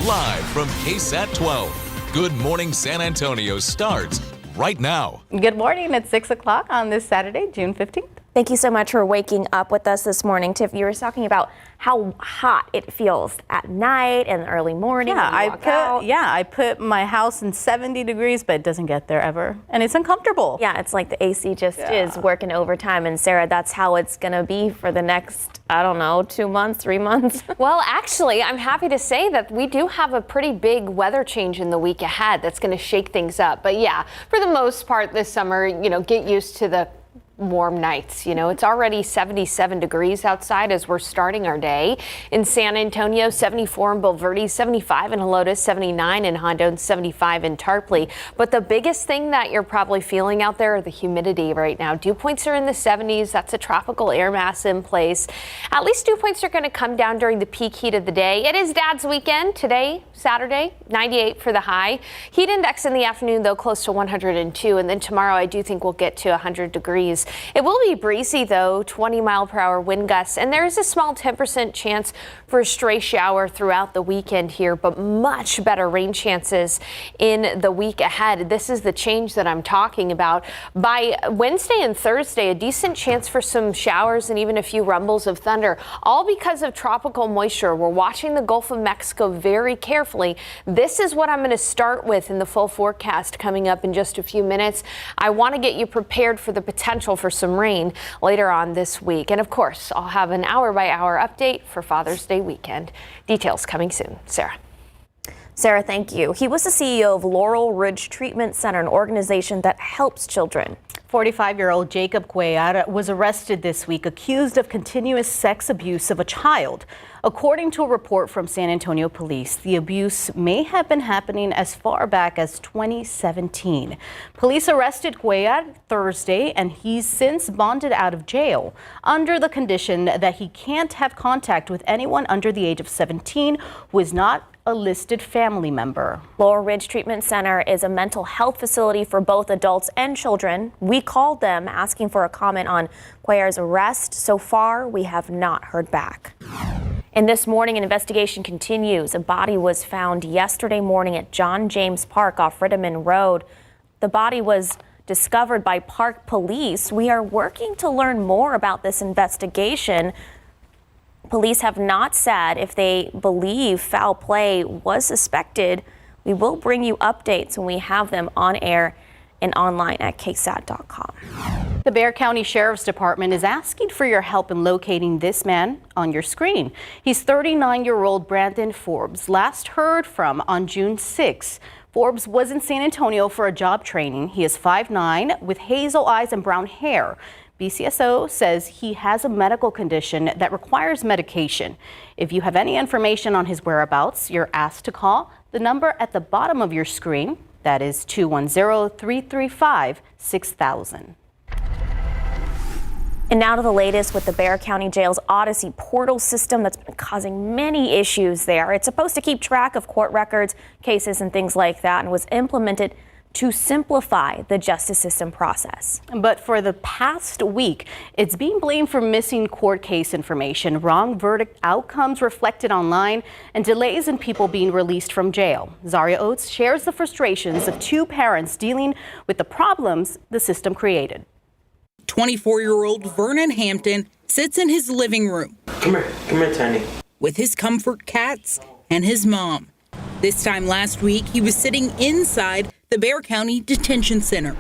Live from KSAT 12. Good Morning San Antonio starts right now. Good morning. It's 6 o'clock on this Saturday, June 15th. Thank you so much for waking up with us this morning. Tiff, you were talking about how hot it feels at night and early morning. I put my house in 70 degrees, but it doesn't get there ever. And it's uncomfortable. Yeah, it's like the AC just is working overtime. And Sarah, that's how it's going to be for the next, 2 months, 3 months. Well, actually, I'm happy to say that we do have a pretty big weather change in the week ahead that's going to shake things up. But yeah, for the most part this summer, get used to the warm nights. It's already 77 degrees outside as we're starting our day. In San Antonio, 74 in Bulverde, 75 in Helotes, 79 in Hondo, and 75 in Tarpley. But the biggest thing that you're probably feeling out there are the humidity right now. Dew points are in the 70s. That's a tropical air mass in place. At least dew points are going to come down during the peak heat of the day. It is Dad's weekend today, Saturday, 98 for the high. Heat index in the afternoon, though, close to 102. And then tomorrow, I do think we'll get to 100 degrees. It will be breezy, though, 20-mile-per-hour wind gusts, and there is a small 10% chance for a stray shower throughout the weekend here, but much better rain chances in the week ahead. This is the change that I'm talking about. By Wednesday and Thursday, a decent chance for some showers and even a few rumbles of thunder, all because of tropical moisture. We're watching the Gulf of Mexico very carefully. This is what I'm going to start with in the full forecast coming up in just a few minutes. I want to get you prepared for the potential for some rain later on this week. And of course, I'll have an hour-by-hour update for Father's Day weekend. Details coming soon. Sarah, thank you. He was the CEO of Laurel Ridge Treatment Center, an organization that helps children. 45-year-old Jacob Cuellar was arrested this week, accused of continuous sex abuse of a child. According to a report from San Antonio police, the abuse may have been happening as far back as 2017. Police arrested Cuellar Thursday, and he's since bonded out of jail under the condition that he can't have contact with anyone under the age of 17 who is not a listed family member. Laurel Ridge Treatment Center is a mental health facility for both adults and children. We called them asking for a comment on Cuellar's arrest. So far, we have not heard back. And this morning, an investigation continues. A body was found yesterday morning at John James Park off Rittiman Road. The body was discovered by park police. We are working to learn more about this investigation. Police have not said if they believe foul play was suspected. We will bring you updates when we have them on air and online at KSAT.com. The Bexar County Sheriff's Department is asking for your help in locating this man on your screen. He's 39-year-old Brandon Forbes, last heard from on June 6. Forbes was in San Antonio for a job training. He is 5'9" with hazel eyes and brown hair. BCSO says he has a medical condition that requires medication. If you have any information on his whereabouts, you're asked to call the number at the bottom of your screen. That is 210-335-6000. And now to the latest with the Bexar County Jail's Odyssey portal system that's been causing many issues there. It's supposed to keep track of court records, cases, and things like that, and was implemented to simplify the justice system process. But for the past week, it's being blamed for missing court case information, wrong verdict outcomes reflected online, and delays in people being released from jail. Zaria Oates shares the frustrations of two parents dealing with the problems the system created. 24-year-old Vernon Hampton sits in his living room. Come here, Tiny. With his comfort cats and his mom. This time last week, he was sitting inside the Bexar County Detention Center.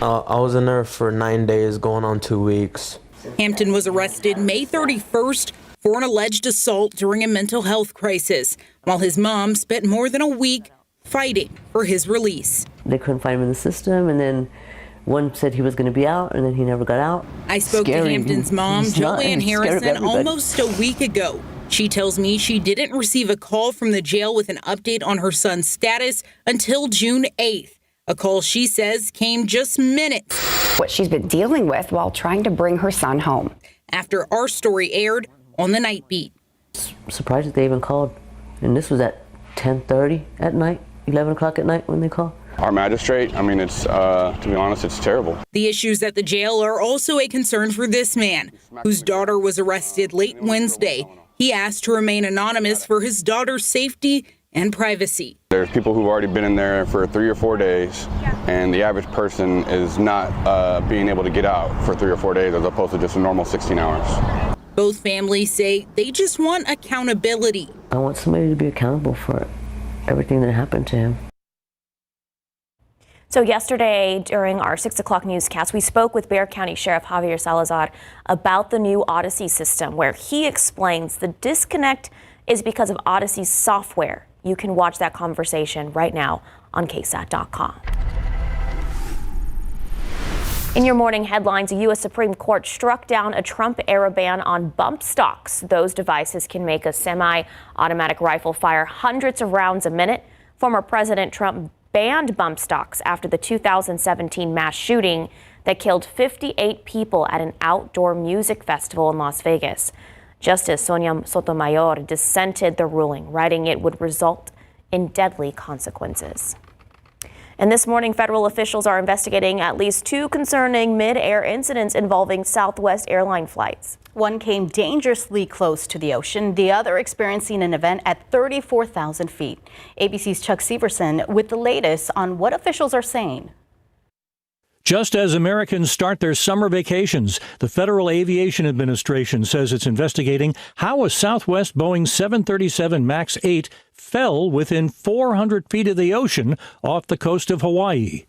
I was in there for 9 days, going on 2 weeks. Hampton was arrested May 31st for an alleged assault during a mental health crisis, while his mom spent more than a week fighting for his release. They couldn't find him in the system, and then one said he was going to be out, and then he never got out. I spoke to Hampton's mom, Joanne Harrison, almost a week ago. She tells me she didn't receive a call from the jail with an update on her son's status until June 8th. A call she says came just minutes. What she's been dealing with while trying to bring her son home. After our story aired on the Night Beat. Surprised that they even called. And this was at 10:30 at night, 11 o'clock at night when they called. Our magistrate, it's, to be honest, it's terrible. The issues at the jail are also a concern for this man, whose daughter was arrested late Wednesday. He asked to remain anonymous for his daughter's safety and privacy. There's people who've already been in there for 3 or 4 days, and the average person is not being able to get out for 3 or 4 days as opposed to just a normal 16 hours. Both families say they just want accountability. I want somebody to be accountable for everything that happened to him. So yesterday during our 6 o'clock newscast, we spoke with Bexar County Sheriff Javier Salazar about the new Odyssey system, where he explains the disconnect is because of Odyssey's software. You can watch that conversation right now on KSAT.com. In your morning headlines, a U.S. Supreme Court struck down a Trump-era ban on bump stocks. Those devices can make a semi-automatic rifle fire hundreds of rounds a minute. Former President Trump banned bump stocks after the 2017 mass shooting that killed 58 people at an outdoor music festival in Las Vegas. Justice Sonia Sotomayor dissented the ruling, writing it would result in deadly consequences. And this morning, federal officials are investigating at least 2 concerning mid-air incidents involving Southwest airline flights. One came dangerously close to the ocean, the other experiencing an event at 34,000 feet. ABC's Chuck Severson with the latest on what officials are saying. Just as Americans start their summer vacations, the Federal Aviation Administration says it's investigating how a Southwest Boeing 737 MAX 8 fell within 400 feet of the ocean off the coast of Hawaii.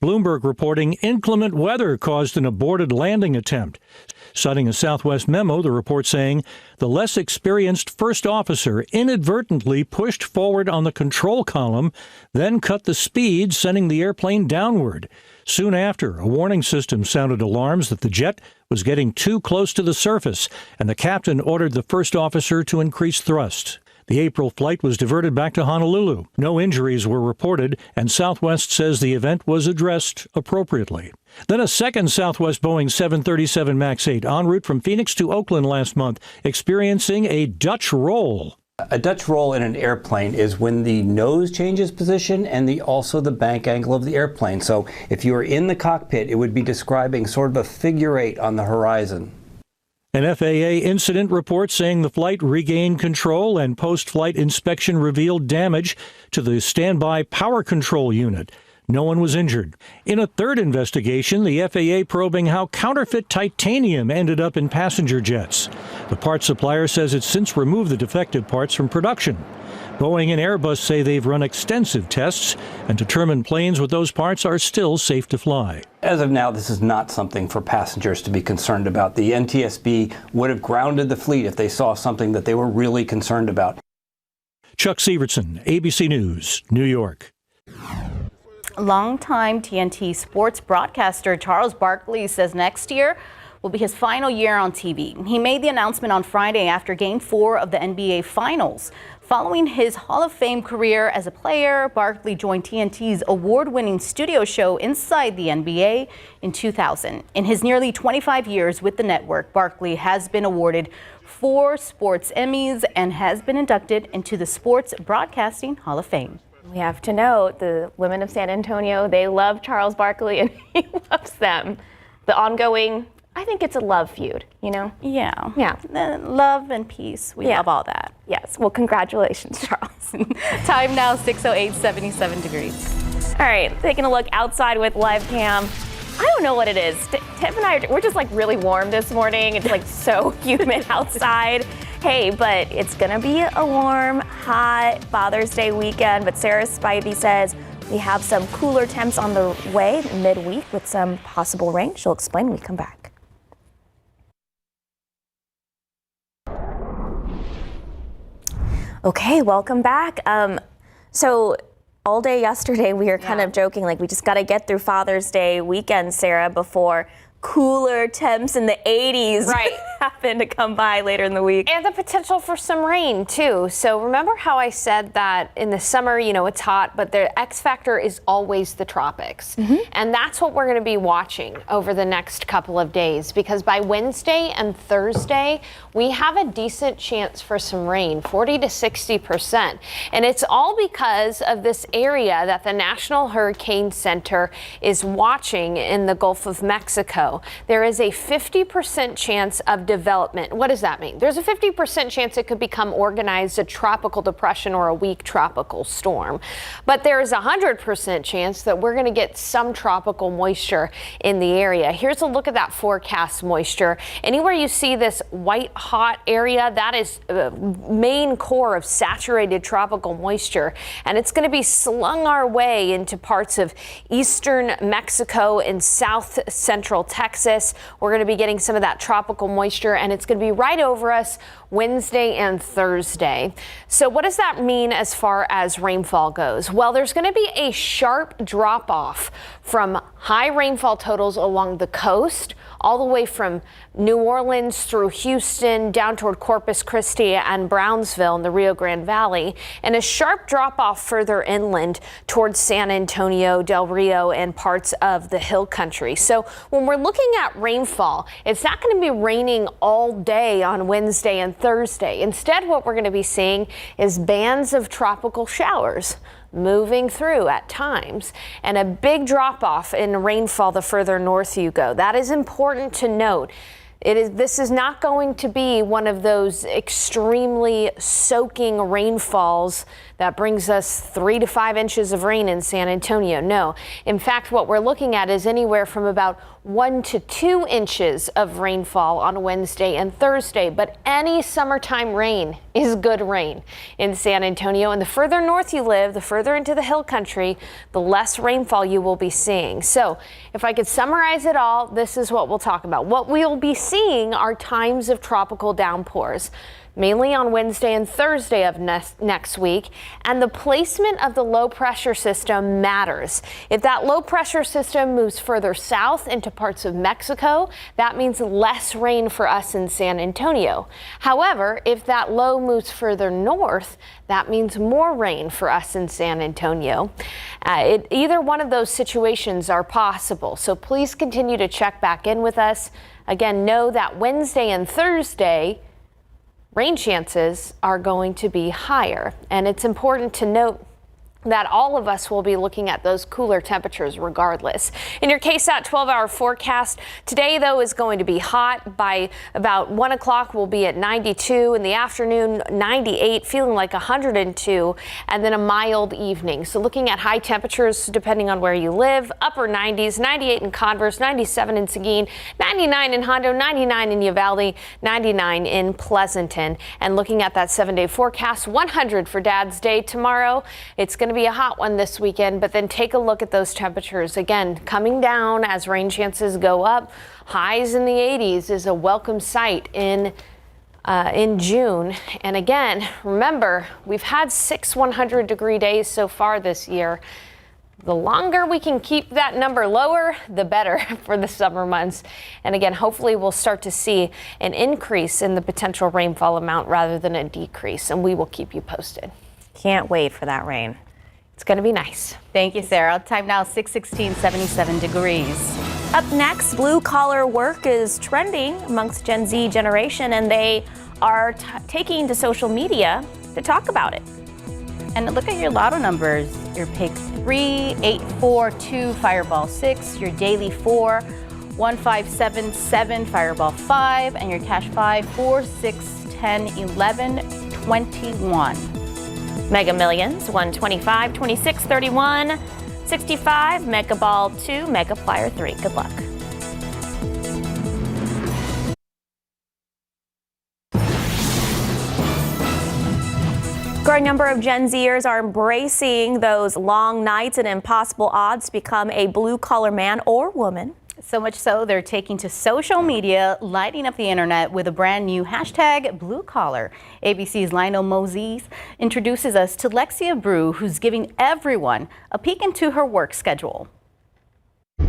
Bloomberg reporting inclement weather caused an aborted landing attempt. Citing a Southwest memo, the report saying the less experienced first officer inadvertently pushed forward on the control column, then cut the speed, sending the airplane downward. Soon after, a warning system sounded alarms that the jet was getting too close to the surface, and the captain ordered the first officer to increase thrust. The April flight was diverted back to Honolulu. No injuries were reported, and Southwest says the event was addressed appropriately. Then a second Southwest Boeing 737 MAX 8 en route from Phoenix to Oakland last month, experiencing a Dutch roll. A Dutch roll in an airplane is when the nose changes position and also the bank angle of the airplane. So if you were in the cockpit, it would be describing sort of a figure 8 on the horizon. An FAA incident report saying the flight regained control and post-flight inspection revealed damage to the standby power control unit. No one was injured. In a third investigation, the FAA probing how counterfeit titanium ended up in passenger jets. The parts supplier says it's since removed the defective parts from production. Boeing and Airbus say they've run extensive tests and determined planes with those parts are still safe to fly. As of now, this is not something for passengers to be concerned about. The NTSB would have grounded the fleet if they saw something that they were really concerned about. Chuck Severson, ABC News, New York. Longtime TNT sports broadcaster Charles Barkley says next year will be his final year on TV. He made the announcement on Friday after Game 4 of the NBA Finals. Following his Hall of Fame career as a player, Barkley joined TNT's award-winning studio show Inside the NBA in 2000. In his nearly 25 years with the network, Barkley has been awarded 4 sports Emmys and has been inducted into the Sports Broadcasting Hall of Fame. We have to note the women of San Antonio, they love Charles Barkley and he loves them. The ongoing, I think it's a love feud, you know? Yeah. Yeah. Love and peace. We love all that. Yes. Well, congratulations, Charles. Time now, 6:08, 77 degrees. All right, taking a look outside with live cam. I don't know what it is. Tiff and I, we're just like really warm this morning. It's like so humid outside. Hey, but it's gonna be a warm, hot Father's Day weekend. But Sarah Spivey says we have some cooler temps on the way midweek with some possible rain. She'll explain when we come back. Okay, welcome back. So all day yesterday we were kind of joking, like we just got to get through Father's Day weekend, Sarah, before cooler temps in the 80s happen to come by later in the week. And the potential for some rain too. So remember how I said that in the summer, you know, it's hot, but the X factor is always the tropics. And that's what we're going to be watching over the next couple of days, because by Wednesday and Thursday, we have a decent chance for some rain, 40 to 60%. And it's all because of this area that the National Hurricane Center is watching in the Gulf of Mexico. go, there is a 50% chance of development. What does that mean? There's a 50% chance it could become organized a tropical depression or a weak tropical storm. But there's a 100% chance that we're going to get some tropical moisture in the area. Here's a look at that forecast moisture. Anywhere you see this white hot area, that is the main core of saturated tropical moisture, and it's going to be slung our way into parts of eastern Mexico and south central Texas. We're going to be getting some of that tropical moisture, and it's going to be right over us Wednesday and Thursday. So what does that mean as far as rainfall goes? Well, there's going to be a sharp drop off from high rainfall totals along the coast, all the way from New Orleans through Houston down toward Corpus Christi and Brownsville in the Rio Grande Valley, and a sharp drop off further inland towards San Antonio, Del Rio, and parts of the hill country. So when we're looking at rainfall, it's not going to be raining all day on Wednesday and Thursday. Instead, what we're going to be seeing is bands of tropical showers moving through at times, and a big drop off in rainfall the further north you go. That is important to note. This is not going to be one of those extremely soaking rainfalls that brings us 3 to 5 inches of rain in San Antonio. No. In fact, what we're looking at is anywhere from about 1 to 2 inches of rainfall on Wednesday and Thursday. But any summertime rain is good rain in San Antonio. And the further north you live, the further into the hill country, the less rainfall you will be seeing. So if I could summarize it all, this is what we'll talk about. What we'll be seeing are times of tropical downpours, mainly on Wednesday and Thursday of next week, and the placement of the low pressure system matters. If that low pressure system moves further south into parts of Mexico, that means less rain for us in San Antonio. However, if that low moves further north, that means more rain for us in San Antonio. Either one of those situations are possible, so please continue to check back in with us. Again, know that Wednesday and Thursday, rain chances are going to be higher, and it's important to note that all of us will be looking at those cooler temperatures regardless. In your KSAT 12-hour forecast, today though is going to be hot. By about 1 o'clock we'll be at 92, in the afternoon 98, feeling like 102, and then a mild evening. So looking at high temperatures depending on where you live, upper 90s, 98 in Converse, 97 in Seguin, 99 in Hondo, 99 in Uvalde, 99 in Pleasanton. And looking at that 7-day forecast, 100 for Dad's Day tomorrow. It's going to be a hot one this weekend, but then take a look at those temperatures. Again, coming down as rain chances go up. Highs in the 80s is a welcome sight in June. And again, remember, we've had 6 100-degree days so far this year. The longer we can keep that number lower, the better for the summer months. And again, hopefully we'll start to see an increase in the potential rainfall amount rather than a decrease, and we will keep you posted. Can't wait for that rain. It's going to be nice. Thank you, Sarah. Time now 6:16, 77 degrees. Up next, blue-collar work is trending amongst Gen Z generation, and they are taking to social media to talk about it. And look at your lotto numbers. Your pick 3, 8, 4, 2, Fireball 6, your daily 4, 1, 5, 7, 7, Fireball 5, and your cash 5, 4, 6, 10, 11, 21. Mega Millions, 125, 26, 31, 65, Mega Ball 2, Mega Plier 3. Good luck. Growing number of Gen Zers are embracing those long nights and impossible odds to become a blue-collar man or woman. So much so, they're taking to social media, lighting up the internet with a brand new hashtag Blue Collar. ABC's Lionel Moses introduces us to Lexia Brew, who's giving everyone a peek into her work schedule.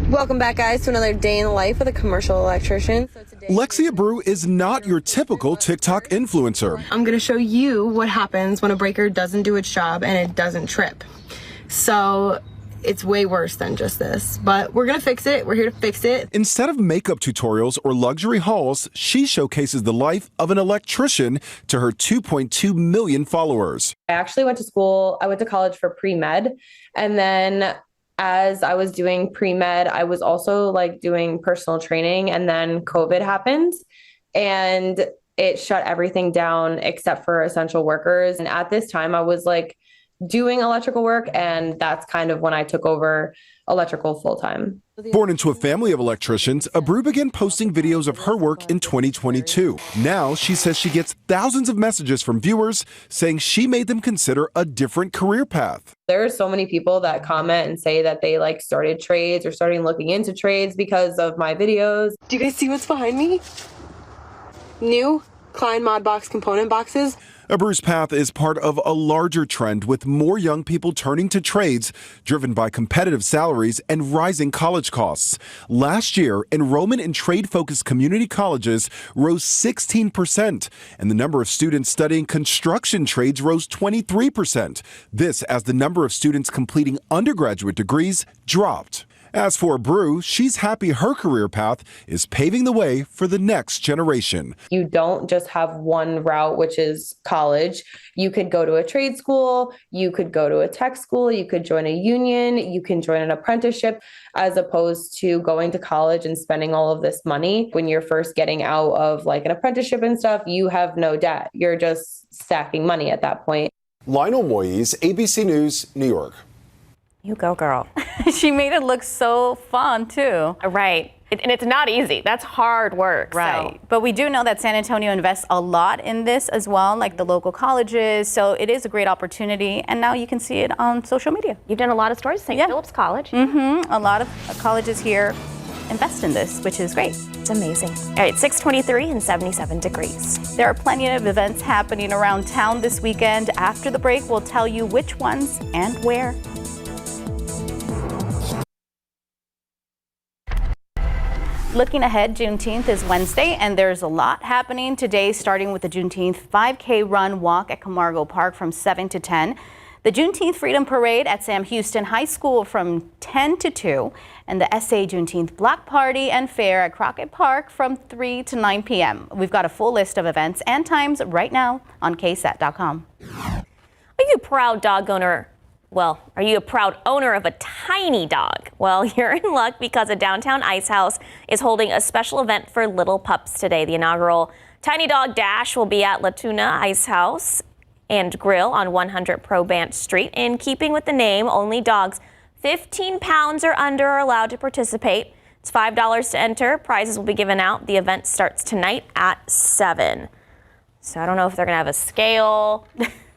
Welcome back, guys, to another day in the life with a commercial electrician. Lexia Brew is not your typical TikTok influencer. I'm going to show you what happens when a breaker doesn't do its job and it doesn't trip. So it's way worse than just this, but we're going to fix it. We're here to fix it. Instead of makeup tutorials or luxury hauls, she showcases the life of an electrician to her 2.2 million followers. I actually went to school. I went to college for pre-med, and then as I was doing pre-med, I was also like doing personal training, and then COVID happened and it shut everything down except for essential workers. And at this time I was like doing electrical work, and that's kind of when I took over electrical full time. Born into a family of electricians, Abreu began posting videos of her work in 2022. Now she says she gets thousands of messages from viewers saying she made them consider a different career path. There are so many people that comment and say that they like started trades or starting looking into trades because of my videos. Do you guys see what's behind me? New Klein Mod Box component boxes. Abreu's path is part of a larger trend with more young people turning to trades driven by competitive salaries and rising college costs. Last year, enrollment in trade-focused community colleges rose 16%, and the number of students studying construction trades rose 23%. This as the number of students completing undergraduate degrees dropped. As for Abreu, she's happy her career path is paving the way for the next generation. You don't just have one route, which is college. You could go to a trade school, you could go to a tech school, you could join a union, you can join an apprenticeship, as opposed to going to college and spending all of this money. When you're first getting out of like an apprenticeship and stuff, you have no debt. You're just stacking money at that point. Lionel Moyes, ABC News, New York. You go, girl. She made it look so fun, too. Right. And it's not easy. That's hard work. Right. So. But we do know that San Antonio invests a lot in this as well, like the local colleges. So it is a great opportunity. And now you can see it on social media. You've done a lot of stories. St. Philip's College. Mm-hmm. A lot of colleges here invest in this, which is great. It's amazing. All right, 6:23 and 77 degrees. There are plenty of events happening around town this weekend. After the break, we'll tell you which ones and where. Looking ahead, Juneteenth is Wednesday, and there's a lot happening today, starting with the Juneteenth 5K run walk at Camargo Park from 7 to 10. The Juneteenth Freedom Parade at Sam Houston High School from 10 to 2, and the SA Juneteenth Block Party and Fair at Crockett Park from 3 to 9 p.m. We've got a full list of events and times right now on KSAT.com. Are you a proud dog owner? Well, are you a proud owner of a tiny dog? Well, you're in luck because a downtown ice house is holding a special event for little pups today. The inaugural Tiny Dog Dash will be at La Tuna Ice House and Grill on 100 Probant Street. In keeping with the name, only dogs 15 pounds or under are allowed to participate. It's $5 to enter. Prizes will be given out. The event starts tonight at 7. So I don't know if they're going to have a scale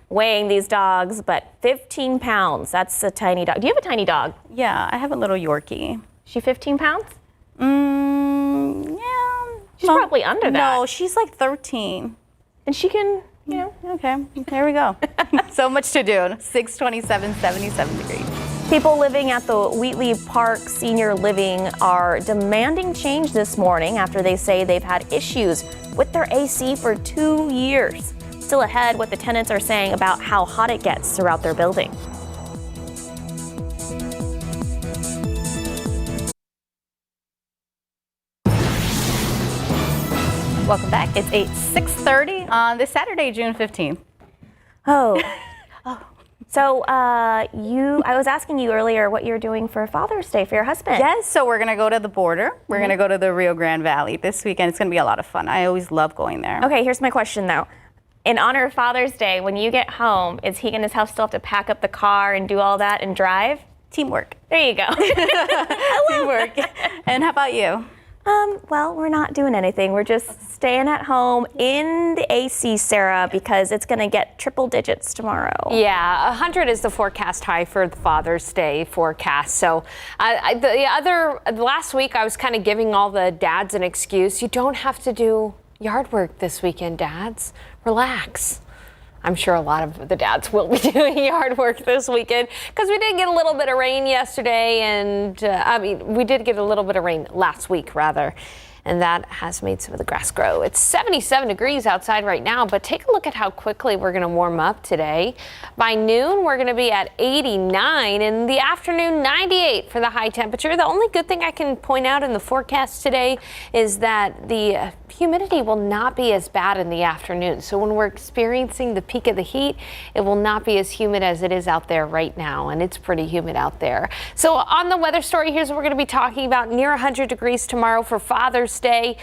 weighing these dogs, but 15 pounds, that's a tiny dog. Do you have a tiny dog? Yeah, I have a little Yorkie. She 15 pounds? Yeah. She's probably under that. No, she's like 13. And she can, you know. Okay, there we go. So much to do. 627, 77 degrees. People living at the Wheatley Park Senior Living are demanding change this morning after they say they've had issues with their AC for 2 years. Still ahead, what the tenants are saying about how hot it gets throughout their building. Welcome back. It's 6:30 on this Saturday, June 15th. So I was asking you earlier what you're doing for Father's Day for your husband. Yes, so we're going to go to the border. We're going to go to the Rio Grande Valley this weekend. It's going to be a lot of fun. I always love going there. Okay, here's my question though. In honor of Father's Day, when you get home, is he and his house still have to pack up the car and do all that and drive? Teamwork. There you go. Teamwork. And how about you? Well, we're not doing anything. We're just staying at home in the AC, Sarah, because it's going to get triple digits tomorrow. Yeah, 100 is the forecast high for the Father's Day forecast. So last week I was kind of giving all the dads an excuse. You don't have to do yard work this weekend, dads. Relax. I'm sure a lot of the dads will be doing yard work this weekend because we did get a little bit of rain yesterday, and we did get a little bit of rain last week, rather. and that has made some of the grass grow. It's 77 degrees outside right now, but take a look at how quickly we're going to warm up today. By noon, we're going to be at 89, in the afternoon 98 for the high temperature. The only good thing I can point out in the forecast today is that the humidity will not be as bad in the afternoon. So when we're experiencing the peak of the heat, it will not be as humid as it is out there right now, and it's pretty humid out there. So on the weather story, here's what we're going to be talking about. Near 100 degrees tomorrow for Father's Day.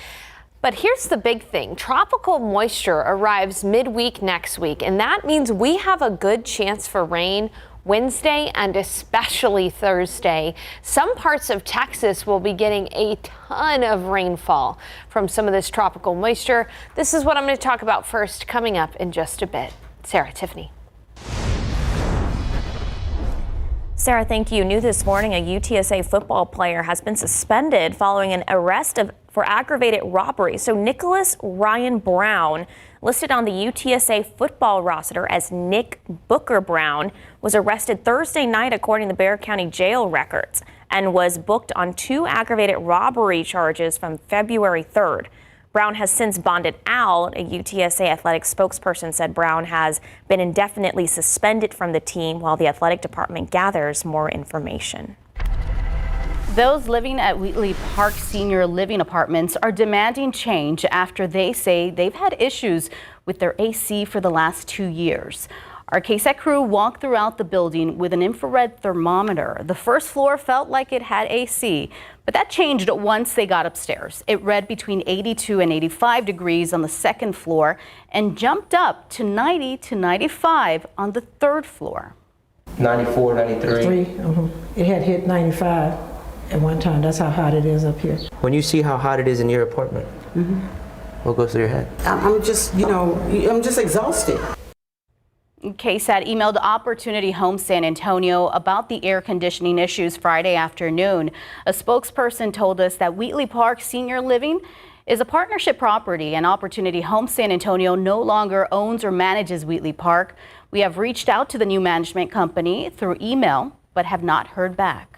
But here's the big thing. Tropical moisture arrives midweek next week, and that means we have a good chance for rain Wednesday and especially Thursday. Some parts of Texas will be getting a ton of rainfall from some of this tropical moisture. This is what I'm going to talk about first, coming up in just a bit. Sarah, Tiffany. Sarah, thank you. New this morning, a UTSA football player has been suspended following an arrest for aggravated robbery. So Nicholas Ryan Brown, listed on the UTSA football roster as Nick Booker Brown, was arrested Thursday night according to Bexar County jail records and was booked on 2 aggravated robbery charges from February 3rd. Brown has since bonded out. A UTSA athletic spokesperson said Brown has been indefinitely suspended from the team while the athletic department gathers more information. Those living at Wheatley Park Senior Living Apartments are demanding change after they say they've had issues with their AC for the last 2 years. Our KSAT crew walked throughout the building with an infrared thermometer. The first floor felt like it had AC, but that changed once they got upstairs. It read between 82 and 85 degrees on the second floor and jumped up to 90 to 95 on the third floor. 94, 93. It had hit 95 at one time. That's how hot it is up here. When you see how hot it is in your apartment, what goes through your head? I'm just, I'm just exhausted. KSAT emailed Opportunity Home San Antonio about the air conditioning issues Friday afternoon. A spokesperson told us that Wheatley Park Senior Living is a partnership property, and Opportunity Home San Antonio no longer owns or manages Wheatley Park. We have reached out to the new management company through email, but have not heard back.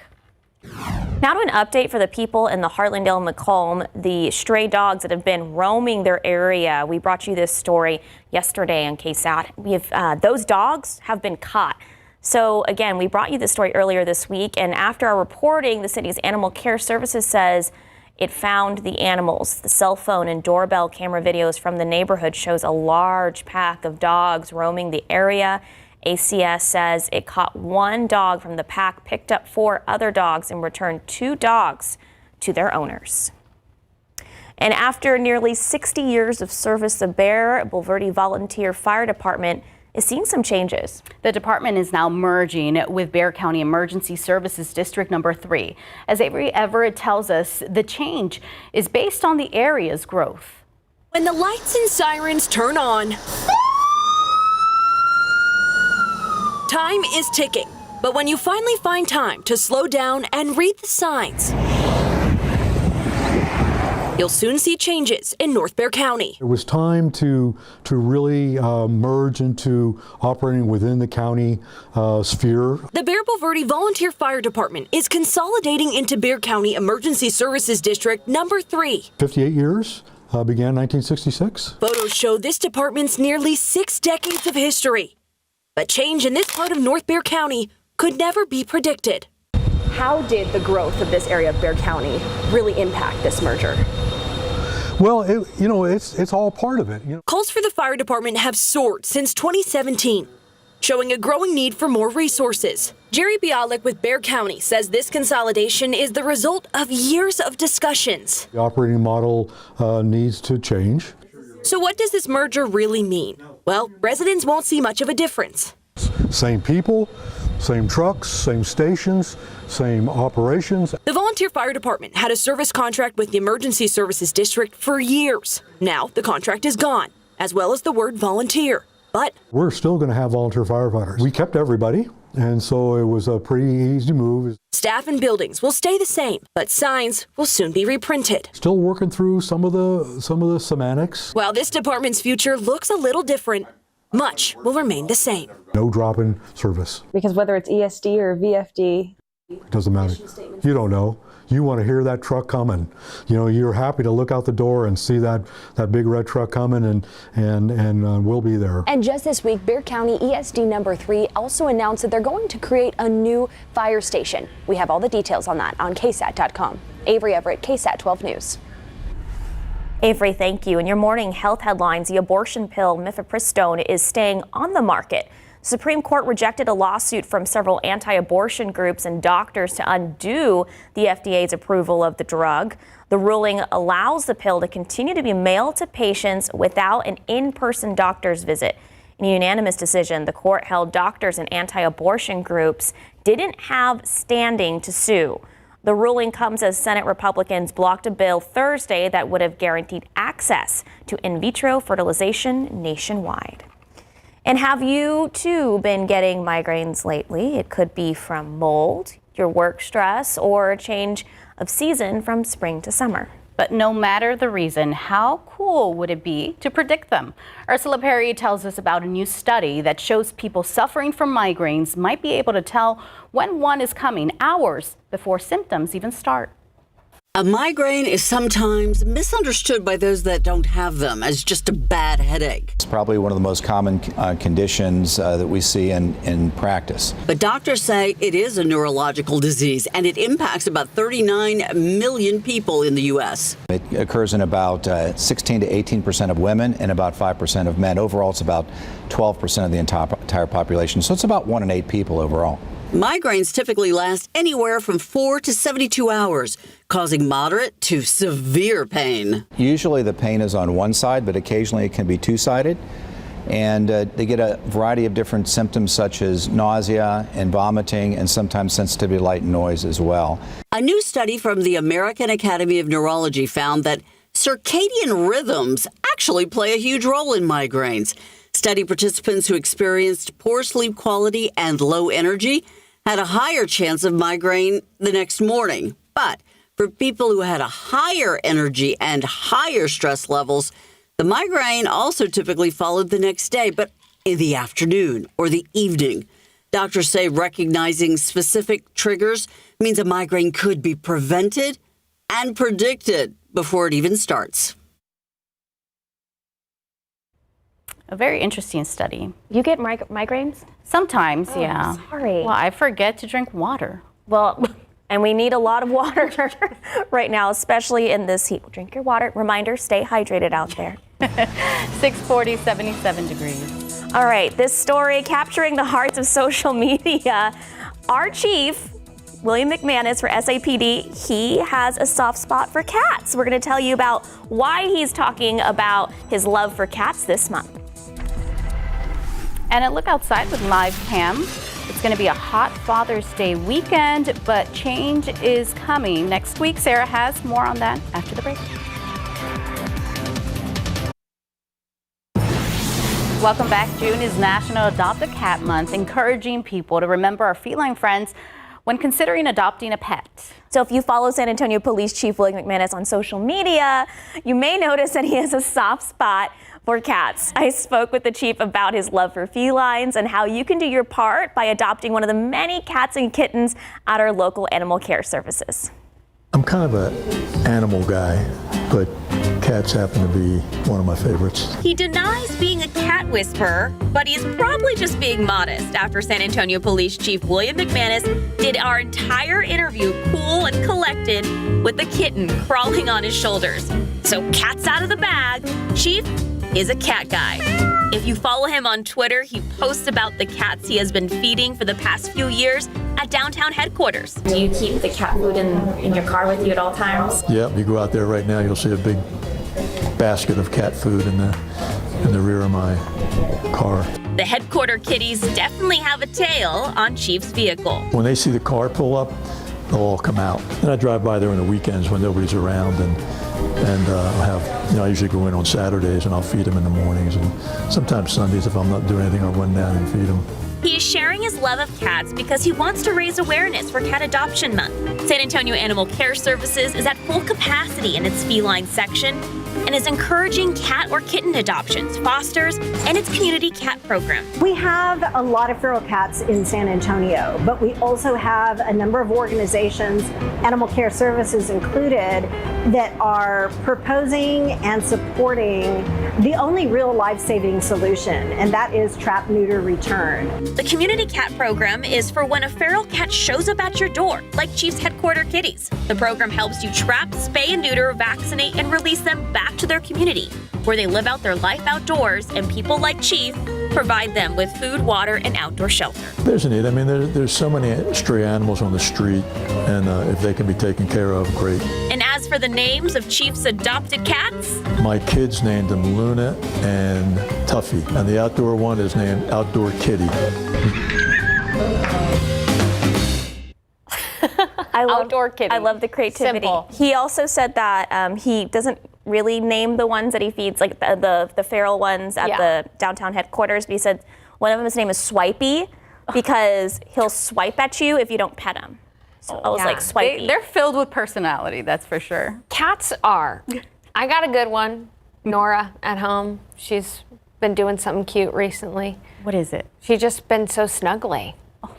Now to an update for the people in the Harlandale and Macomb, the stray dogs that have been roaming their area. We brought you this story yesterday on KSAT. Those dogs have been caught. So again, we brought you this story earlier this week, and after our reporting, the city's Animal Care Services says it found the animals. The cell phone and doorbell camera videos from the neighborhood shows a large pack of dogs roaming the area. ACS says it caught 1 dog from the pack, picked up 4 other dogs, and returned 2 dogs to their owners. And after nearly 60 years of service, the Bexar Bulverde Volunteer Fire Department is seeing some changes. The department is now merging with Bexar County Emergency Services District Number 3. As Avery Everett tells us, the change is based on the area's growth. When the lights and sirens turn on, time is ticking, but when you finally find time to slow down and read the signs, you'll soon see changes in North Bexar County. It was time to really merge into operating within the county sphere. The Bexar Bulverde Volunteer Fire Department is consolidating into Bexar County Emergency Services District Number 3. 58 years, began 1966. Photos show this department's nearly 6 decades of history. But change in this part of North Bexar County could never be predicted. How did the growth of this area of Bexar County really impact this merger? Well, it's all part of it. Calls for the fire department have soared since 2017, showing a growing need for more resources. Jerry Bialik with Bexar County says this consolidation is the result of years of discussions. The operating model needs to change. So what does this merger really mean? Well, residents won't see much of a difference. Same people, same trucks, same stations, same operations. The volunteer fire department had a service contract with the Emergency Services District for years. Now the contract is gone, as well as the word volunteer. But we're still going to have volunteer firefighters. We kept everybody, and so it was a pretty easy move. Staff and buildings will stay the same, but signs will soon be reprinted. Still working through some of the semantics. While this department's future looks a little different, much will remain the same. No drop in service. Because whether it's ESD or VFD, it doesn't matter. You don't know. you want to hear that truck coming. You know, you're happy to look out the door and see that big red truck coming, and we'll be there. And just this week, Bexar County ESD number 3 also announced that they're going to create a new fire station. We have all the details on that on KSAT.com. Avery Everett, KSAT 12 News. Avery, thank you. In your morning health headlines, the abortion pill mifepristone is staying on the market. Supreme Court rejected a lawsuit from several anti-abortion groups and doctors to undo the FDA's approval of the drug. The ruling allows the pill to continue to be mailed to patients without an in-person doctor's visit. In a unanimous decision, the court held doctors and anti-abortion groups didn't have standing to sue. The ruling comes as Senate Republicans blocked a bill Thursday that would have guaranteed access to in vitro fertilization nationwide. And have you, too, been getting migraines lately? It could be from mold, your work stress, or a change of season from spring to summer. But no matter the reason, how cool would it be to predict them? Ursula Perry tells us about a new study that shows people suffering from migraines might be able to tell when one is coming hours before symptoms even start. A migraine is sometimes misunderstood by those that don't have them as just a bad headache. It's probably one of the most common conditions that we see in practice. But doctors say it is a neurological disease and it impacts about 39 million people in the U.S. It occurs in about 16 to 18% of women and about 5% of men. Overall, it's about 12% of the entire population. So it's about 1 in 8 people overall. Migraines typically last anywhere from 4 to 72 hours, causing moderate to severe pain. Usually the pain is on one side, but occasionally it can be two-sided. And they get a variety of different symptoms such as nausea and vomiting and sometimes sensitivity to light and noise as well. A new study from the American Academy of Neurology found that circadian rhythms actually play a huge role in migraines. Study participants who experienced poor sleep quality and low energy had a higher chance of migraine the next morning. But for people who had a higher energy and higher stress levels, the migraine also typically followed the next day, but in the afternoon or the evening. Doctors say recognizing specific triggers means a migraine could be prevented and predicted before it even starts. A very interesting study. You get migraines? Sometimes, yeah. Sorry. Well, I forget to drink water. Well, and we need a lot of water right now, especially in this heat. Drink your water. Reminder, stay hydrated out there. 640, 77 degrees. All right, this story capturing the hearts of social media. Our chief, William McManus for SAPD, he has a soft spot for cats. We're going to tell you about why he's talking about his love for cats this month. And a look outside with live cam. It's going to be a hot Father's Day weekend, but change is coming next week. Sarah has more on that after the break. Welcome back. June is National Adopt a Cat Month, encouraging people to remember our feline friends when considering adopting a pet. So if you follow San Antonio Police Chief William McManus on social media, you may notice that he has a soft spot for cats. I spoke with the chief about his love for felines and how you can do your part by adopting one of the many cats and kittens at our local animal care services. I'm kind of an animal guy, but cats happen to be one of my favorites. He denies being a cat whisperer, but he's probably just being modest after San Antonio Police Chief William McManus did our entire interview cool and collected with the kitten crawling on his shoulders. So cat's out of the bag. Chief is a cat guy. If you follow him on Twitter, he posts about the cats he has been feeding for the past few years at downtown headquarters. Do you keep the cat food in your car with you at all times? Yeah, you go out there right now, you'll see a big basket of cat food in the rear of my car. The headquarter kitties definitely have a tail on Chief's vehicle. When they see the car pull up, they'll all come out. And I drive by there on the weekends when nobody's around, and I usually go in on Saturdays and I'll feed them in the mornings, and sometimes Sundays if I'm not doing anything, I'll run down and feed them. He is sharing his love of cats because he wants to raise awareness for Cat Adoption Month. San Antonio Animal Care Services is at full capacity in its feline section, and is encouraging cat or kitten adoptions, fosters, and its community cat program. We have a lot of feral cats in San Antonio, but we also have a number of organizations, Animal Care Services included, that are proposing and supporting the only real life-saving solution, and that is trap, neuter, return. The community cat program is for when a feral cat shows up at your door, like Chief's headquarter kitties. The program helps you trap, spay and neuter, vaccinate, and release them back to their community, where they live out their life outdoors, and people like Chief provide them with food, water, and outdoor shelter. There's a need. I mean, there's so many stray animals on the street, and if they can be taken care of, great. And as for the names of Chief's adopted cats, my kids named them Luna and Tuffy, and the outdoor one is named Outdoor Kitty. Outdoor kitty. I love the creativity. Simple. He also said that he doesn't really name the ones that he feeds, like the feral ones at the downtown headquarters, but he said one of them, his name is Swipey, because he'll swipe at you if you don't pet him. So I was like, Swipey. They're filled with personality, that's for sure. Cats are. I got a good one, Nora, at home. She's been doing something cute recently. What is it? She's just been so snuggly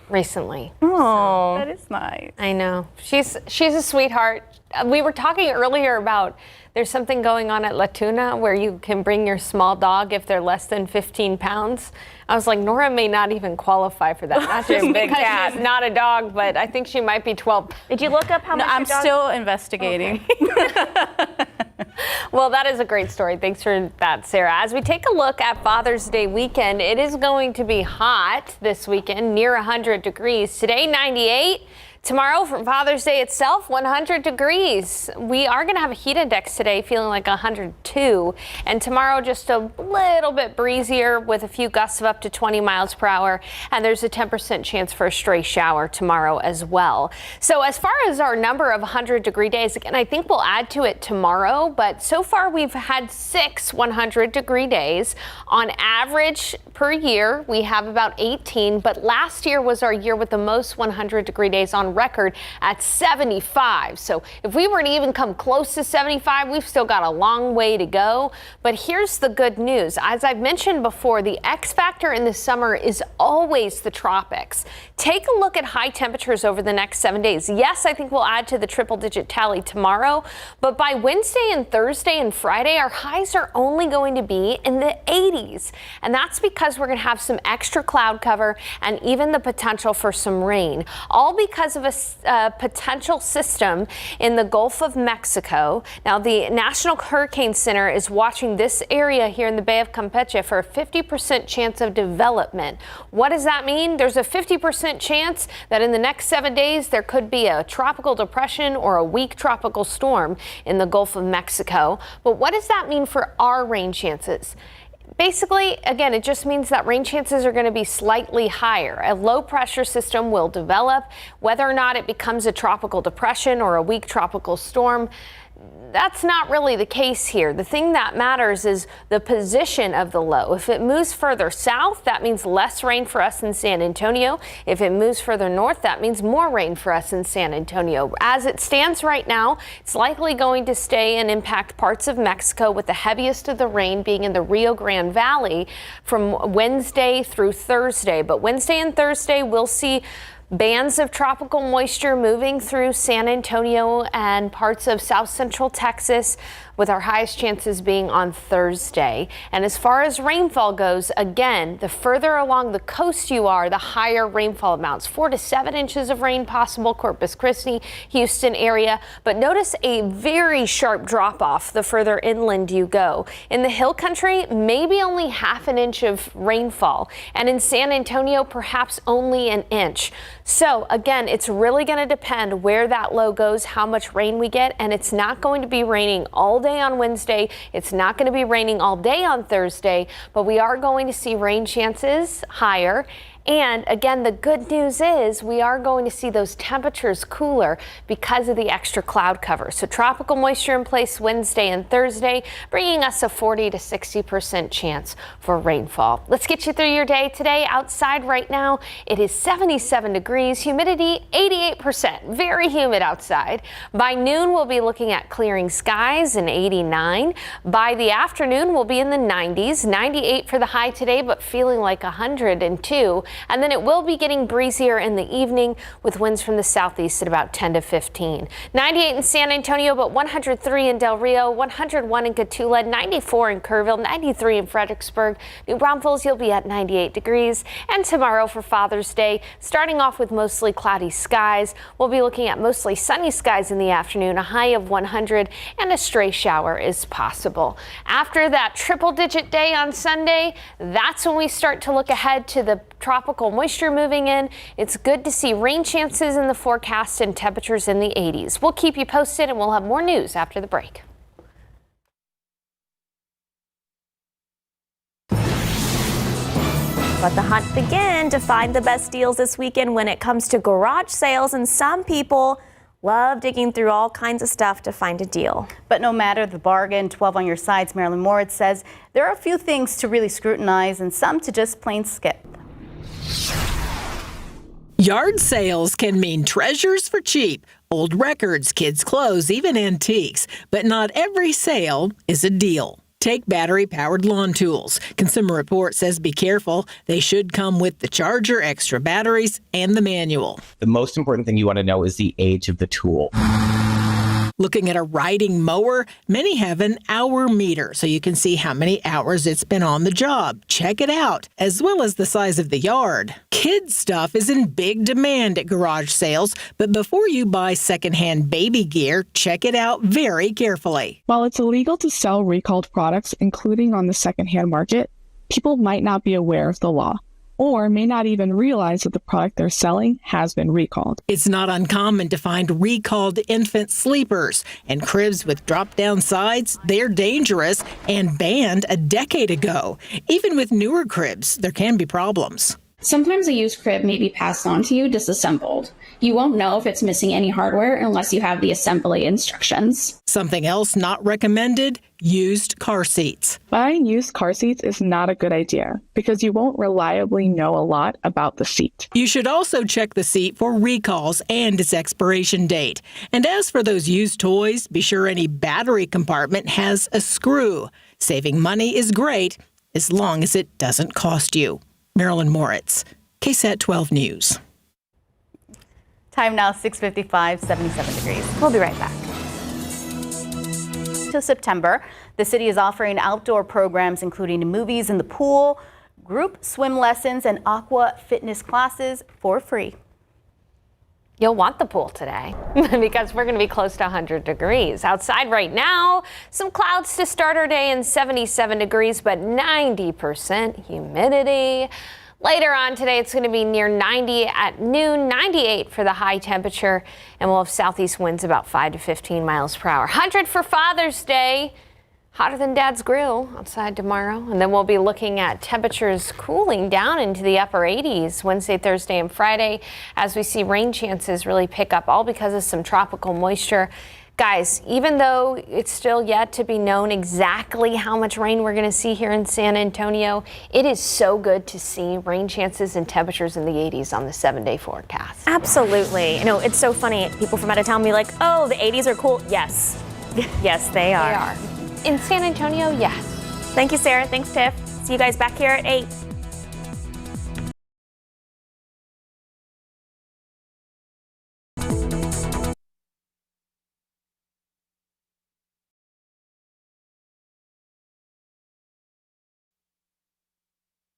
recently. Oh, that is nice. I know. She's a sweetheart. We were talking earlier about there's something going on at La Tuna where you can bring your small dog if they're less than 15 pounds. I was like, Nora may not even qualify for that. Not just Big because cat. she's not a dog, but I think she might be 12. Did you look up how much I'm your dog... still investigating. Okay. Well, that is a great story. Thanks for that, Sarah. As we take a look at Father's Day weekend, it is going to be hot this weekend, near 100 degrees. Today, 98. Tomorrow, for Father's Day itself, 100 degrees. We are going to have a heat index today feeling like 102. And tomorrow, just a little bit breezier with a few gusts of up to 20 miles per hour. And there's a 10% chance for a stray shower tomorrow as well. So as far as our number of 100-degree days, again, I think we'll add to it tomorrow. But so far, we've had 6 100-degree days. On average per year, we have about 18. But last year was our year with the most 100-degree days on record at 75. So if we were to even come close to 75, we've still got a long way to go. But here's the good news. As I've mentioned before, the X factor in the summer is always the tropics. Take a look at high temperatures over the next 7 days. Yes, I think we'll add to the triple-digit tally tomorrow, but by Wednesday and Thursday and Friday, our highs are only going to be in the 80s. And that's because we're going to have some extra cloud cover and even the potential for some rain, all because of a potential system in the Gulf of Mexico. Now, the National Hurricane Center is watching this area here in the Bay of Campeche for a 50% chance of development. What does that mean? There's a 50% chance that in the next 7 days there could be a tropical depression or a weak tropical storm in the Gulf of Mexico. But what does that mean for our rain chances? Basically, again, it just means that rain chances are going to be slightly higher. A low pressure system will develop. Whether or not it becomes a tropical depression or a weak tropical storm, that's not really the case here. The thing that matters is the position of the low. If it moves further south, that means less rain for us in San Antonio. If it moves further north, that means more rain for us in San Antonio. As it stands right now, it's likely going to stay and impact parts of Mexico, with the heaviest of the rain being in the Rio Grande Valley from Wednesday through Thursday. But Wednesday and Thursday, we'll see bands of tropical moisture moving through San Antonio and parts of south central Texas, with our highest chances being on Thursday. And as far as rainfall goes, again, the further along the coast you are, the higher rainfall amounts. 4 to 7 inches of rain possible, Corpus Christi, Houston area. But notice a very sharp drop off the further inland you go. In the hill country, maybe only half an inch of rainfall. And in San Antonio, perhaps only an inch. So again, it's really going to depend where that low goes, how much rain we get. And it's not going to be raining all day on Wednesday. It's not going to be raining all day on Thursday, but we are going to see rain chances higher. And again, the good news is we are going to see those temperatures cooler because of the extra cloud cover. So tropical moisture in place Wednesday and Thursday, bringing us a 40 to 60% chance for rainfall. Let's get you through your day today. Outside right now, it is 77 degrees, humidity 88%, very humid outside. By noon, we'll be looking at clearing skies and 89. By the afternoon, we'll be in the 90s, 98 for the high today, but feeling like 102. And then it will be getting breezier in the evening with winds from the southeast at about 10 to 15. 98 in San Antonio, but 103 in Del Rio, 101 in Cotulla, 94 in Kerrville, 93 in Fredericksburg. New Braunfels, you'll be at 98 degrees. And tomorrow for Father's Day, starting off with mostly cloudy skies, we'll be looking at mostly sunny skies in the afternoon, a high of 100, and a stray shower is possible. After that triple-digit day on Sunday, that's when we start to look ahead to the tropical moisture moving in. It's good to see rain chances in the forecast and temperatures in the 80s. We'll keep you posted, and we'll have more news after the break. Let the hunt begin to find the best deals this weekend when it comes to garage sales, and some people love digging through all kinds of stuff to find a deal. But no matter the bargain, 12 on your sides, Marilyn Moritz says there are a few things to really scrutinize and some to just plain skip. Yard sales can mean treasures for cheap, old records, kids' clothes, even antiques. But not every sale is a deal. Take battery-powered lawn tools. Consumer Report says be careful. They should come with the charger, extra batteries, and the manual. The most important thing you want to know is the age of the tool. Looking at a riding mower, many have an hour meter, so you can see how many hours it's been on the job. Check it out, as well as the size of the yard. Kids' stuff is in big demand at garage sales, but before you buy secondhand baby gear, check it out very carefully. While it's illegal to sell recalled products, including on the secondhand market, people might not be aware of the law, or may not even realize that the product they're selling has been recalled. It's not uncommon to find recalled infant sleepers and cribs with drop-down sides. They're dangerous and banned a decade ago. Even with newer cribs, there can be problems. Sometimes a used crib may be passed on to you disassembled. You won't know if it's missing any hardware unless you have the assembly instructions. Something else not recommended, used car seats. Buying used car seats is not a good idea because you won't reliably know a lot about the seat. You should also check the seat for recalls and its expiration date. And as for those used toys, be sure any battery compartment has a screw. Saving money is great as long as it doesn't cost you. Marilyn Moritz, KSAT 12 News. Time now 6:55, 77 degrees. We'll be right back. Till September, the city is offering outdoor programs including movies in the pool, group swim lessons, and aqua fitness classes for free. You'll want the pool today because we're going to be close to 100 degrees. Outside right now, some clouds to start our day and 77 degrees, but 90% humidity. Later on today, it's going to be near 90 at noon, 98 for the high temperature, and we'll have southeast winds about 5 to 15 miles per hour. 100 for Father's Day. Hotter than Dad's grill outside tomorrow. And then we'll be looking at temperatures cooling down into the upper 80s Wednesday, Thursday, and Friday as we see rain chances really pick up, all because of some tropical moisture. Guys, even though it's still yet to be known exactly how much rain we're going to see here in San Antonio, it is so good to see rain chances and temperatures in the 80s on the 7-day forecast. Absolutely. You know, it's so funny. People from out of town be like, oh, the 80s are cool. Yes. Yes, they are. They are. In San Antonio, yes. Thank you, Sarah. Thanks, Tiff. See you guys back here at 8.